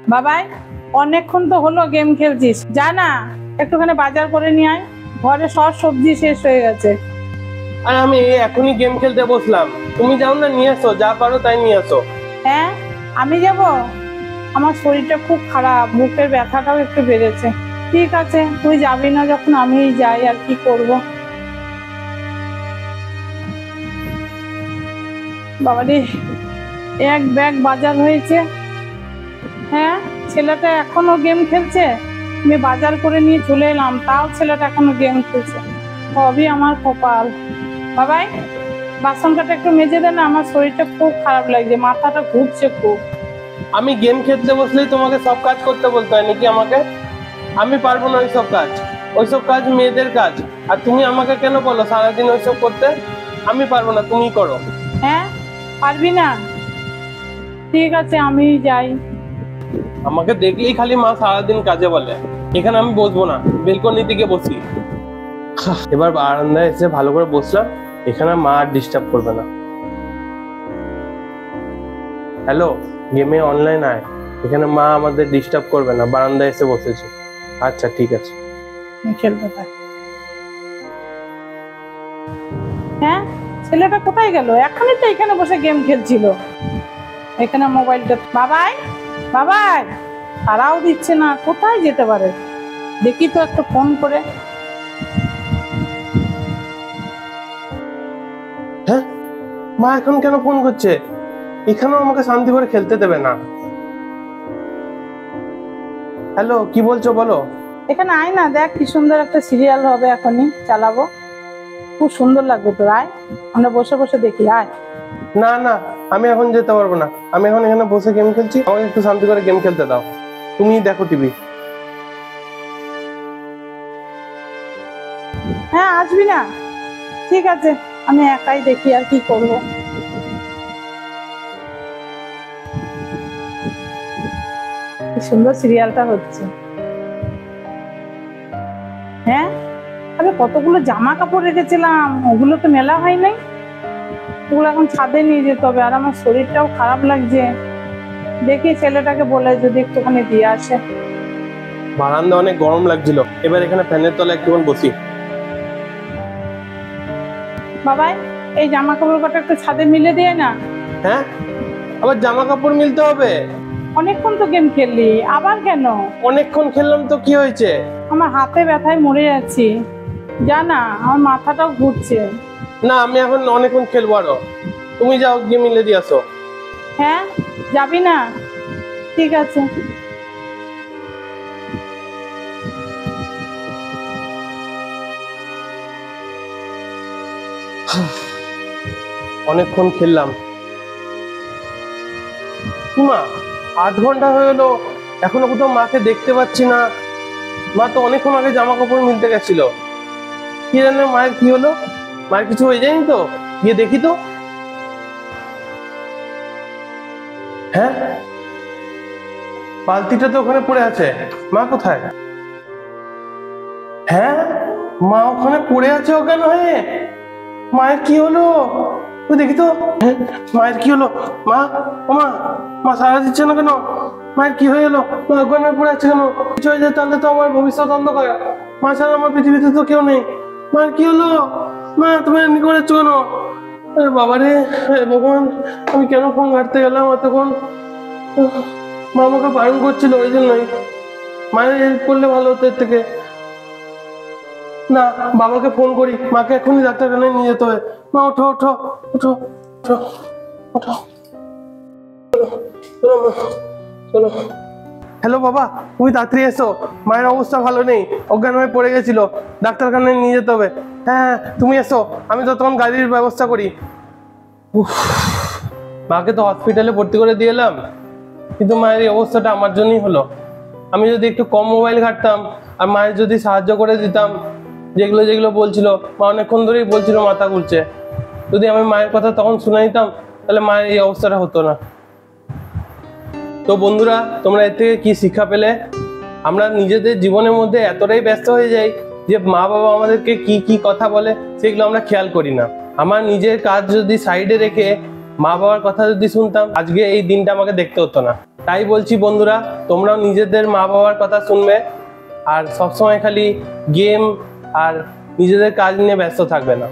বাবাই, অনেকক্ষণ তো হলো গেম খেলছিস, যা না একটুখানি বাজার করে নিয়ে আয়। ঘরে সব সবজি শেষ হয়ে গেছে। আর আমি এখনই গেম খেলতে বসলাম, তুমি যাও না, নিয়ে আসো, যা পারো তাই নিয়ে আসো। হ্যাঁ, আমি যাব? আমার শরীরটা খুব খারাপ, বুকের ব্যথাটাও একটু বেড়েছে। ঠিক আছে, তুই যাবি না যখন আমিই যাই, আর কি করব। বাবারে, এক ব্যাগ বাজার হয়েছে। হ্যাঁ, ছেলেটা এখনো গেম খেলছে। আমি বাজার করে নিয়ে চলে এলাম, তাও ছেলেটা এখনো গেম খেলছে। সবই আমার কপাল। বাবাই, বাসন কাটা একটু মেজে দে না, আমার শরীরটা খুব খারাপ লাগছে, মাথাটা ঘুরছে খুব। আমি গেম খেলতে বসলেই তোমাকে সব কাজ করতে বলতে হয় নাকি আমাকে? আমি পারবো না ওইসব কাজ, ওইসব কাজ মেয়েদের কাজ। আর তুমি আমাকে কেন বলো সারাদিন ওইসব করতে? আমি পারবো না, তুমি করো। হ্যাঁ, পারবি না? ঠিক আছে, আমি যাই। আমাকে দেখলেই খালি মা সারাদিন কাজে বলে। এখানে আমি বসবো না, বেলকনিতে গিয়ে বসি। এবার বারান্দায় এসে ভালো করে বসলাম, এখানে মা আর ডিস্টার্ব করবে না। হ্যালো, গেমে অনলাইন আয়, এখানে মা আমাদের ডিস্টার্ব করবে না, বারান্দায় এসে বসেছে। আচ্ছা ঠিক আছে। খেলতে থাক। হ্যাঁ, ছেলেটা কোথায় গেল? এখনই তো এখানে বসে গেম খেলছিল। এখানে মোবাইলটা। বাবাই, বাবাই, তারাও দিচ্ছে না, কোথায় যেতে পারে? দেখি তো একটু ফোন করে। হ্যাঁ, মা এখন কেন ফোন করছে? এখানেও আমাকে শান্তি করে খেলতে দেবে না। হ্যালো, কি বলছো বলো। এখানে আয় না, দেখ কি সুন্দর একটা সিরিয়াল হবে, এখনই চালাবো। খুব সুন্দর লাগবে তোর, আয়, আমরা বসে বসে দেখি, আয়। না না, আমি এখন যেতে পারবো না, আমি এখন এখানে বসে গেম খেলছি, আমাকে একটু শান্তি করে গেম খেলতে দাও। তুমি দেখো টিভি। হ্যাঁ, আসবি না? ঠিক আছে, আমি একাই দেখি, আর কি করবো। কি সুন্দর সিরিয়ালটা হচ্ছে। হ্যাঁ, আমি কতগুলো জামা কাপড় রেখেছিলাম, ওগুলো তো মেলা হয় নাই। ওগুলো এখন ছাদে নিয়ে যেতে হবে, আর আমার শরীরটাও খারাপ লাগছে। দেখি ছেলেটাকে বলে যদি একটুখানি দিয়ে আসে। বারান্দা অনেক গরম লাগছিল, এবার এখানে ফ্যানের তলায় একটুক্ষণ বসি। বাবাই, এই জামা কাপড় কটা একটু ছাদে মিলে দিয়ে না। হ্যাঁ, আবার জামা কাপড় মিলতে হবে? অনেকক্ষণ তো গেম খেললি, আবার কেন? অনেকক্ষণ খেললাম তো কি হয়েছে? আমার হাতে ব্যথায় মরে যাচ্ছি, জানা, আমার মাথাটাও ঘুরছে। না, আমি এখন অনেকক্ষণ খেলবো আরো, তুমি যাও গিয়ে মিলে দিয়ে আসো। হ্যাঁ, যাবি না? ঠিক আছে। অনেকক্ষণ খেললাম। মা, 8 ঘন্টা হয়ে গেলো, এখনো কোথাও মাকে দেখতে পাচ্ছি না। মা তো অনেকক্ষণ আগে জামা কাপড় মিলতে গেছিল। কি জানে মায়ের কি হলো, মায়ের কিছু হয়ে যায়নি তো? গিয়ে দেখি তো। হ্যাঁ, বালতিটা তো ওখানে পড়ে আছে, মা কোথায়? হ্যাঁ, মা ওখানে পড়ে আছে অজ্ঞান হয়ে। মায়ের কি হলো? ওই দেখি তো। হ্যাঁ, মায়ের কি হলো? মা, ও মা, মা সাড়া দিচ্ছে না কেন? মায়ের কি হয়ে গেলো? মা অজ্ঞান হয়ে পড়ে আছে কেন? কিছু হয়ে যায় তাহলে তো আমার ভবিষ্যৎ অন্ধকার। মা ছাড়া আমার পৃথিবীতে তো কেউ নেই। মায়ের কি হলো? মা, তুমি এমনি করেছ কেন? আরে বাবারে, ভগবান, আমি কেন ফোন ঘাটতে গেলাম এতক্ষণ? মা আমাকে বারণ করছিল, ওই জন্যই। মায়ের হেল্প করলে ভালো হতো এর থেকে। না, বাবাকে ফোন করি, মাকে এখনই ডাক্তারখানায় নিয়ে যেতে হবে। মা, ওঠো ওঠো ওঠো ওঠো ওঠো, চলো মা, চলো। হ্যালো বাবা, তুমি তাড়াতাড়ি এসো, মায়ের অবস্থা ভালো নেই, অজ্ঞান হয়ে পড়ে গেছিল, ডাক্তারখানায় নিয়ে যেতে হবে। হ্যাঁ, তুমি এসো, আমি তো তখন গাড়ির ব্যবস্থা করি। মাকে তো হসপিটালে ভর্তি করে দিয়ে এলাম, কিন্তু মায়ের এই অবস্থাটা আমার জন্যই হলো। আমি যদি একটু কম মোবাইল ঘাঁটতাম, আর মায়ের যদি সাহায্য করে দিতাম, যেগুলো যেগুলো বলছিল, মা অনেকক্ষণ ধরেই বলছিল মাথা ঘুরছে, যদি আমি মায়ের কথা তখন শুনে নিতাম, তাহলে মায়ের এই অবস্থাটা হতো না। তো বন্ধুরা, তোমরা এর থেকে কি শিক্ষা পেলে? আমরা নিজেদের জীবনের মধ্যে এতটাই ব্যস্ত হয়ে যাই যে মা বাবা আমাদেরকে কি কি কথা বলে সেগুলো আমরা খেয়াল করি না। আমার নিজের কাজ যদি সাইডে রেখে মা বাবার কথা যদি শুনতাম আজকে এই দিনটা আমাকে দেখতে হতো না। তাই বলছি বন্ধুরা, তোমরাও নিজেদের মা বাবার কথা শুনবে আর সবসময় খালি গেম আর নিজেদের কাজ নিয়ে ব্যস্ত থাকবে না।